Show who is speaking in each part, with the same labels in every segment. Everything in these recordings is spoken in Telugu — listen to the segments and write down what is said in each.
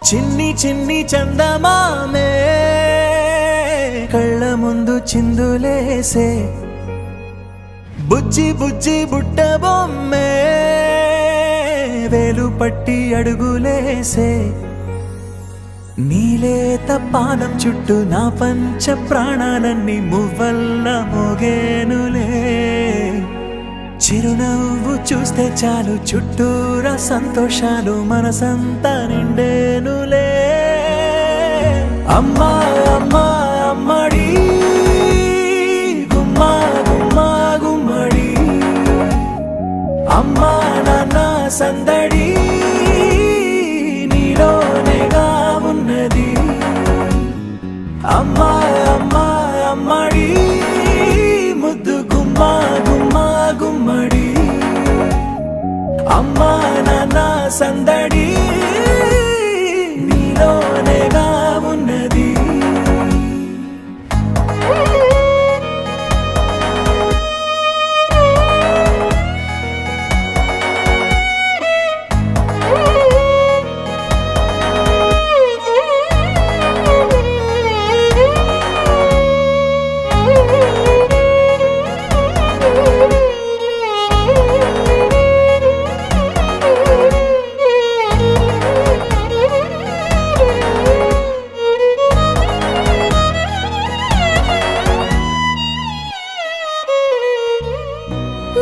Speaker 1: చిన్ని చిన్ని చందమామే కళ్ళ ముందు చిందులేసే బుజ్జి బుజ్జి బుట్ట బొమ్మే వేలు పట్టి అడుగులేసే నీలేత పానం చుట్టూ నా పంచ ప్రాణాలన్నీ మువ్వల్ల మోగేనులే చిరునవ్వు చూస్తే చాలు చుట్టూరా సంతోషాలు మనసంతా నిండేనులే అమ్మా అమ్మా అమ్మడి గుమ్మా గుమ్మా గుమ్మడి అమ్మా నాన్న సందడి నీలోనేగా ఉన్నది అమ్మా అమ్మా అమ్మడి ముద్దు గుమ్మా గుమ్మా గుమ్మడి అమ్మా నాన్న సందడి నీలోనేగా ఉన్నది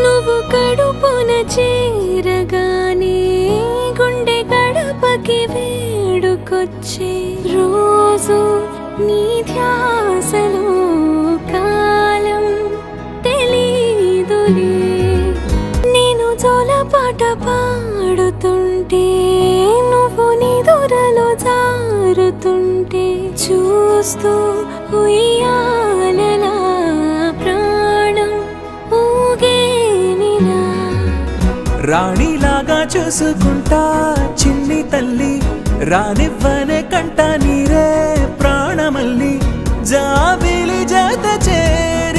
Speaker 2: నువ్వు కడుపున చేరగానే గుండె గడపకి వేడుకొచ్చే రోజు నీ ధ్యాసలో కాలం తెలీదులే నేను జోలపాట పాడుతుంటే నువ్వు నిదురలో జారుతుంటే చూస్తూ ఉయ్యాలలా ప్రాణం ఊగేనిలా
Speaker 1: రాణిలాగా చూసుకుంటా చిన్ని తల్లి రానివ్వనే కంట నీరే ప్రాణమల్లి జాబిలి జత చేరి